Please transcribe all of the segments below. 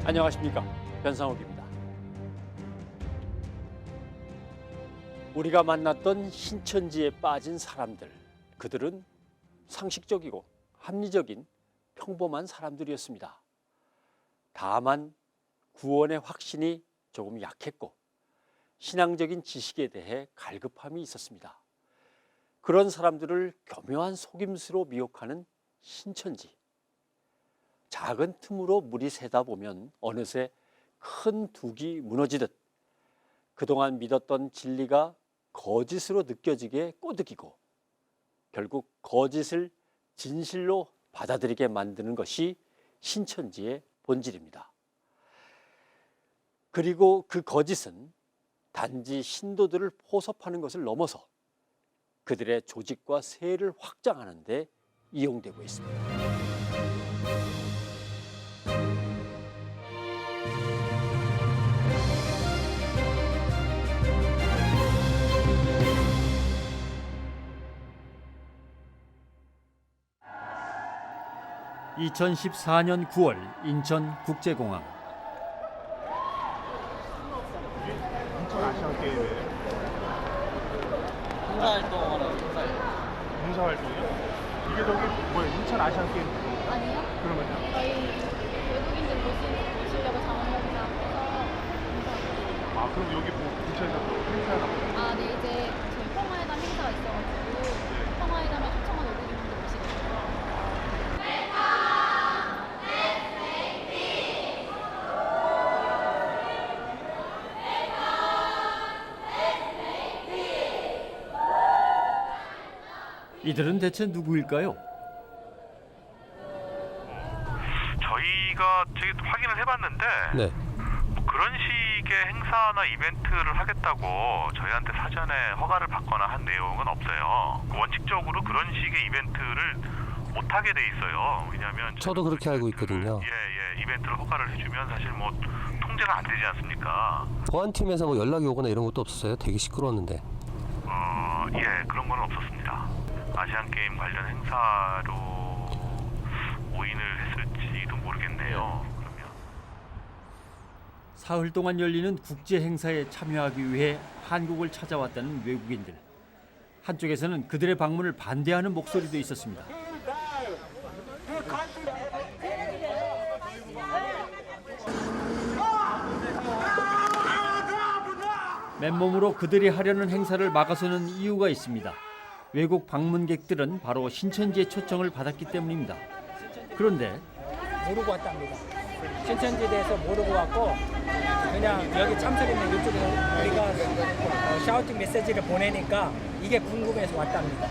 안녕하십니까, 변상욱입니다. 우리가 만났던 신천지에 빠진 사람들, 그들은 상식적이고 합리적인 평범한 사람들이었습니다. 다만 구원의 확신이 조금 약했고 신앙적인 지식에 대해 갈급함이 있었습니다. 그런 사람들을 교묘한 속임수로 미혹하는 신천지. 작은 틈으로 물이 새다 보면 어느새 큰 둑이 무너지듯 그동안 믿었던 진리가 거짓으로 느껴지게 꼬드기고 결국 거짓을 진실로 받아들이게 만드는 것이 신천지의 본질입니다. 그리고 그 거짓은 단지 신도들을 포섭하는 것을 넘어서 그들의 조직과 세를 확장하는 데 이용되고 있습니다. (2014년 9월) 인천국제공항. 인천 아시안 게임에 봉사활동이요? 이게 저기 뭐예요? 인천 아시안 게임? 아니요. 그러면요? 저희 외국인들 모시려고 장원영사 해서 아 그럼 여기 뭐 근처에서 또 행사하나 보죠? 아, 네, 이제 저희 평화회담 행사가 있어가지고 평화회담에 초청한 외국인분들 모시려고. 이들은 대체 누구일까요? 저희가 확인을 해봤는데 네. 그런 식의 행사나 이벤트를 하겠다고 저희한테 사전에 허가를 받거나 한 내용은 없어요. 원칙적으로 그런 식의 이벤트를 못하게 돼 있어요. 왜냐하면 저도 그렇게 알고 있거든요. 예, 이벤트를 허가를 해주면 사실 뭐 통제가 안 되지 않습니까? 보안팀에서 뭐 연락이 오거나 이런 것도 없었어요? 되게 시끄러웠는데. 예, 그런 건 없었습니다. 아시안 게임 관련 행사로 오인을 했을지도 모르겠네요. 그러면 사흘 동안 열리는 국제 행사에 참여하기 위해 한국을 찾아왔다는 외국인들. 한쪽에서는 그들의 방문을 반대하는 목소리도 있었습니다. 맨몸으로 그들이 하려는 행사를 막아서는 이유가 있습니다. 외국 방문객들은 바로 신천지의 초청을 받았기 때문입니다. 그런데 모르고 왔답니다. 신천지에 대해서 모르고 왔고 그냥 여기 참석했는 이쪽에서 우리가 샤우팅 메시지를 보내니까 이게 궁금해서 왔답니다.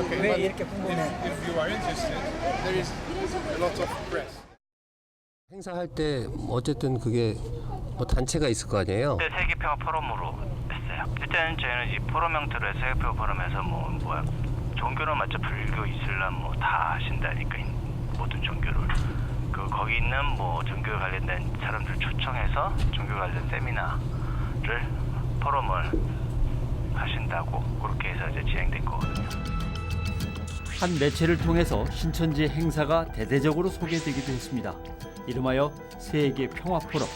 왜 이렇게 궁금해? If you are interested, there is a lot of press. 행사할 때 어쨌든 그게 뭐 단체가 있을 거 아니에요? 네, 세계평화 포럼으로 했어요. 일단 저희는 이 포럼 형태로 세계평화 포럼에서 종교는 맞죠? 불교, 이슬람 뭐 다 하신다니까 모든 종교를 거기 있는 종교 관련된 사람들 초청해서 종교 관련 세미나를 포럼을 하신다고 그렇게 해서 이제 진행된 거거든요. 한 매체를 통해서 신천지 행사가 대대적으로 소개되기도 했습니다. 이름하여 세계 평화 포럼.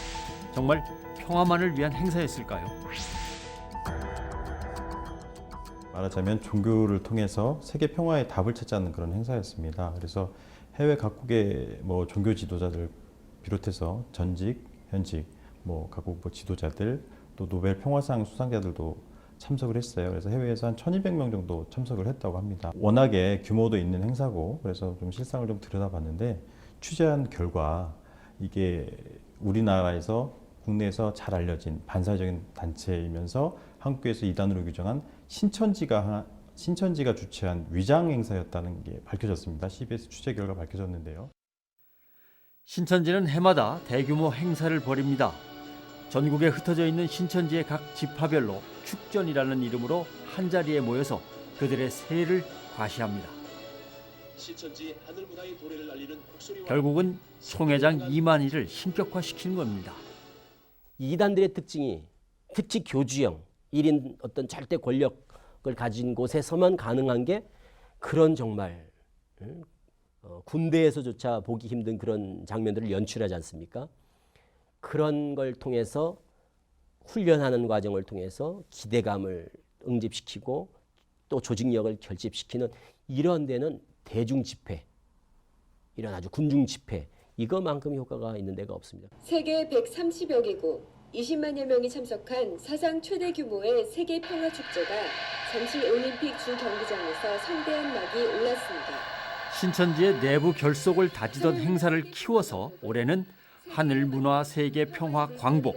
정말 평화만을 위한 행사였을까요? 말하자면 종교를 통해서 세계 평화의 답을 찾자는 그런 행사였습니다. 그래서 해외 각국의 종교 지도자들 비롯해서 전직, 현직, 각국 지도자들 또 노벨 평화상 수상자들도 참석을 했어요. 그래서 해외에서 한 1,200명 정도 참석을 했다고 합니다. 워낙에 규모도 있는 행사고 그래서 좀 실상을 좀 들여다봤는데 취재한 결과 이게 우리나라에서 국내에서 잘 알려진 반사회적인 단체이면서 한국에서 이단으로 규정한 신천지가 주최한 위장 행사였다는 게 밝혀졌습니다. CBS 취재 결과 밝혀졌는데요. 신천지는 해마다 대규모 행사를 벌입니다. 전국에 흩어져 있는 신천지의 각 지파별로 축전이라는 이름으로 한자리에 모여서 그들의 세를 과시합니다. 결국은 총회장 이만희를 신격화시키는 겁니다. 이단들의 특징이 특히 교주형 1인 어떤 절대 권력을 가진 곳에서만 가능한 게 그런 정말 군대에서조차 보기 힘든 그런 장면들을 연출하지 않습니까? 그런 걸 통해서 훈련하는 과정을 통해서 기대감을 응집시키고 또 조직력을 결집시키는 이런 데는 대중 집회, 이런 아주 군중 집회, 이거만큼 효과가 있는 데가 없습니다. 세계 130여 개국 20만여 명이 참석한 사상 최대 규모의 세계 평화 축제가 잠실 올림픽 주경기장에서 성대한 막이 올랐습니다. 신천지의 내부 결속을 다지던 행사를 키워서 올해는 하늘 문화 세계 평화 광복,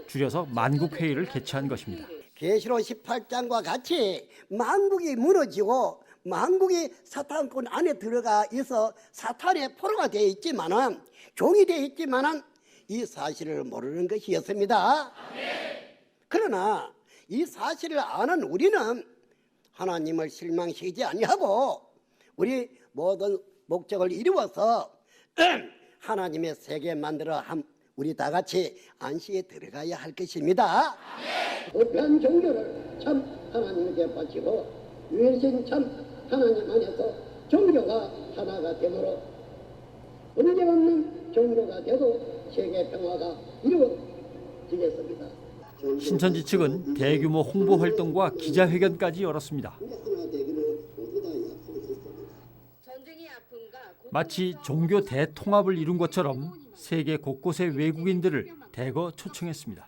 줄여서 만국회의를 개최한 것입니다. 계시록 18장과 같이 만국이 무너지고 만국이 사탄권 안에 들어가 있어 사탄의 포로가 되어 있지만은 종이 되어 있지만은 이 사실을 모르는 것이었습니다. 그러나 이 사실을 아는 우리는 하나님을 실망시키지 아니하고 우리 모든 목적을 이루어서 하나님의 세계 만들어 우리 다 같이 안식에 들어가야 할 것입니다. 부패한 종교를 참 하나님께 바치고 유일신 참 하나님 안에서 종교가 하나가 되므로 문제없는 종교가 돼도 세계 평화가 이루어지겠습니다. 신천지 측은 대규모 홍보 활동과 기자회견까지 열었습니다. 마치 종교 대통합을 이룬 것처럼 세계 곳곳의 외국인들을 대거 초청했습니다.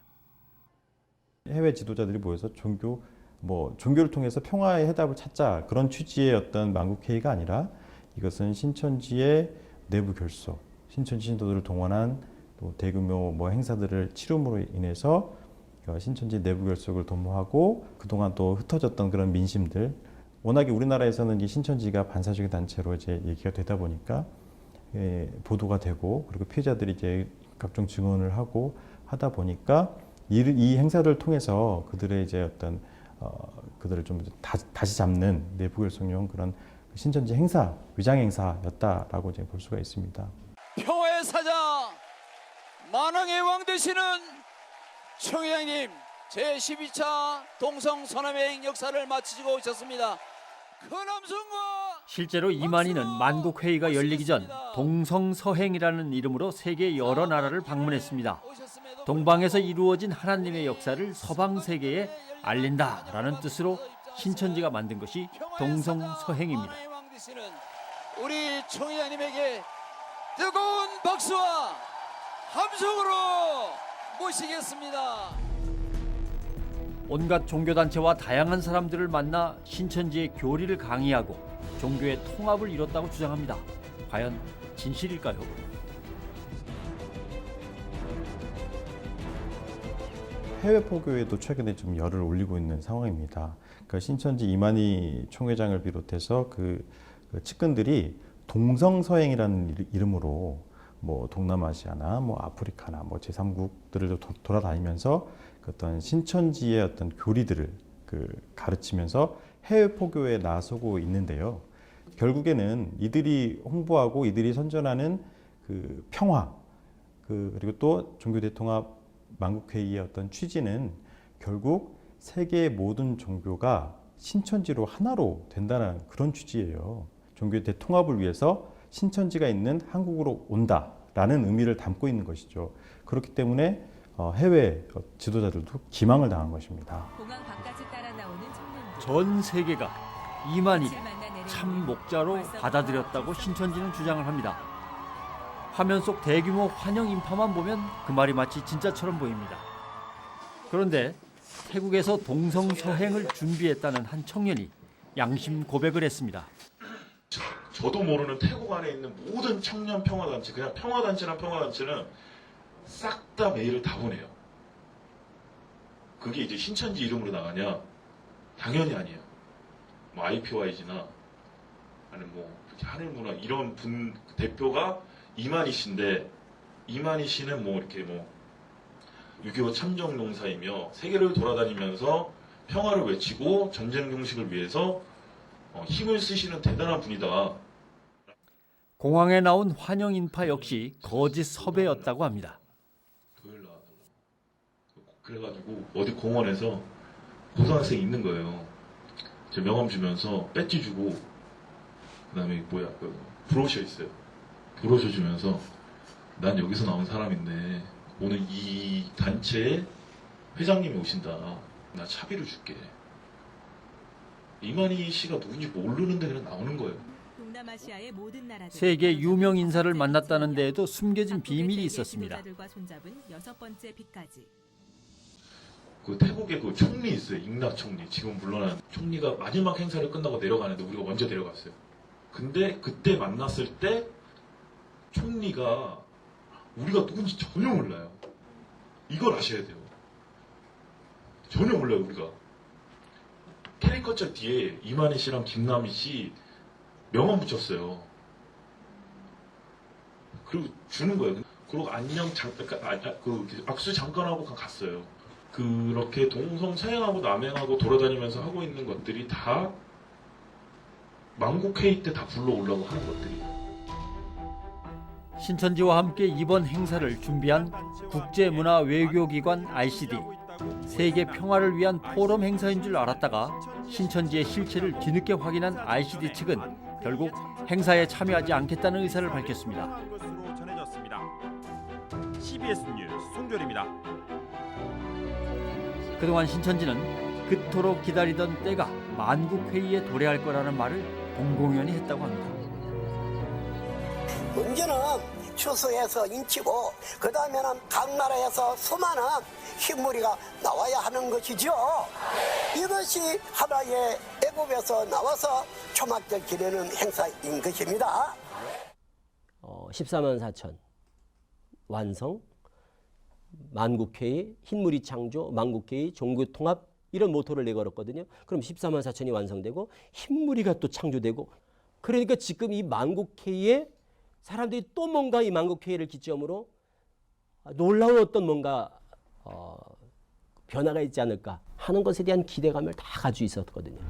해외 지도자들이 모여서 종교를 통해서 평화의 해답을 찾자, 그런 취지의 어떤 만국회의가 아니라 이것은 신천지의 내부 결속, 신천지 신도들을 동원한 또 대규모 행사들을 치름으로 인해서 신천지 내부 결속을 도모하고 그동안 또 흩어졌던 그런 민심들, 워낙에 우리나라에서는 이 신천지가 반사적인 단체로 이제 얘기가 되다 보니까 보도가 되고, 그리고 피해자들이 이제 각종 증언을 하고 하다 보니까 이 행사를 통해서 그들의 이제 어떤 그들을 좀 다시 잡는 내부 결속용 그런 신천지 행사, 위장 행사였다라고 이제 볼 수가 있습니다. 평화의 사자, 만왕의 왕 되시는 총회장님, 제12차 동성 선언행 역사를 마치고 오셨습니다. 실제로 이만희는 만국회의가 열리기 전 동성서행이라는 이름으로 세계 여러 나라를 방문했습니다. 동방에서 이루어진 하나님의 역사를 서방 세계에 알린다라는 뜻으로 신천지가 만든 것이 동성서행입니다. 우리 총회장님에게 뜨거운 박수와 함성으로 모시겠습니다. 온갖 종교단체와 다양한 사람들을 만나 신천지의 교리를 강의하고 종교의 통합을 이뤘다고 주장합니다. 과연 진실일까요? 해외 포교에도 최근에 좀 열을 올리고 있는 상황입니다. 그러니까 신천지 이만희 총회장을 비롯해서 그 측근들이 동성서행이라는 이름으로 동남아시아나 아프리카나 제3국들을 돌아다니면서 그 어떤 신천지의 어떤 교리들을 가르치면서 해외 포교에 나서고 있는데요. 결국에는 이들이 홍보하고 이들이 선전하는 그 평화, 그리고 또 종교 대통합 만국회의의 어떤 취지는 결국 세계의 모든 종교가 신천지로 하나로 된다는 그런 취지예요. 종교 대통합을 위해서 신천지가 있는 한국으로 온다라는 의미를 담고 있는 것이죠. 그렇기 때문에 해외 지도자들도 기망을 당한 것입니다. 전 세계가 이만희를 참 목자로 받아들였다고 신천지는 주장을 합니다. 화면 속 대규모 환영 인파만 보면 그 말이 마치 진짜처럼 보입니다. 그런데 태국에서 동성서행을 준비했다는 한 청년이 양심 고백을 했습니다. 저도 모르는 태국 안에 있는 모든 청년 평화단체, 그냥 평화단체는 싹 다 메일을 다 보내요. 그게 이제 신천지 이름으로 나가냐? 당연히 아니에요. IPYG나 아니면 하늘문화 이런 분 대표가 이만희 씨인데, 이만희 씨는 이렇게 6.25 참전용사이며 세계를 돌아다니면서 평화를 외치고 전쟁 종식을 위해서 힘을 쓰시는 대단한 분이다. 공항에 나온 환영 인파 역시 거짓 섭외였다고 합니다. 그래가지고 어디 공원에서 고등학생이 있는 거예요. 제 명함 주면서 배지 주고, 그다음에 브로셔 있어요. 브로셔 주면서 난 여기서 나온 사람인데 오늘 이 단체의 회장님이 오신다. 나 차비를 줄게. 이만희 씨가 누군지 모르는데 그냥 나오는 거예요. 동남아시아의 모든 나라들 세계 유명 인사를 만났다는 데에도 숨겨진 비밀이 있었습니다. 지도자들과 손잡은 6번째 빛까지. 그 태국에 그 총리 있어요. 잉나 총리. 지금 물러난 총리가 마지막 행사를 끝나고 내려가는데 우리가 먼저 내려갔어요. 근데 그때 만났을 때 총리가 우리가 누군지 전혀 몰라요. 이걸 아셔야 돼요. 전혀 몰라요, 우리가. 캐리커처 뒤에 이만희 씨랑 김남희 씨 명함 붙였어요. 그리고 주는 거예요. 그리고 안녕 악수 잠깐 하고 갔어요. 그렇게 동성사행하고 남행하고 돌아다니면서 하고 있는 것들이 다 만국회의 때 다 불러오려고 하는 것들이에요. 신천지와 함께 이번 행사를 준비한 국제문화외교기관 ICD, 세계 평화를 위한 포럼 행사인 줄 알았다가 신천지의 실체를 뒤늦게 확인한 ICD 측은 결국 행사에 참여하지 않겠다는 의사를 밝혔습니다. CBS 뉴스 송별입니다. 그동안 신천지는 그토록 기다리던 때가 만국회의에 도래할 거라는 말을 공공연히 했다고 합니다. 문제는 추수해서 인치고 그 다음에는 각 나라에서 수많은 흰무리가 나와야 하는 것이죠. 이것이 하나의 애국에서 나와서 초막절 기리는 행사인 것입니다. 14만 4천 완성, 만국회의, 흰무리 창조, 만국회의, 종교통합 이런 모토를 내걸었거든요. 그럼 14만 4천이 완성되고 흰무리가 또 창조되고 그러니까 지금 이 만국회의에 사람들이 또 뭔가 이 만국회의를 기점으로 놀라운 어떤 뭔가 변화가 있지 않을까 하는 것에 대한 기대감을 다 가지고 있었거든요.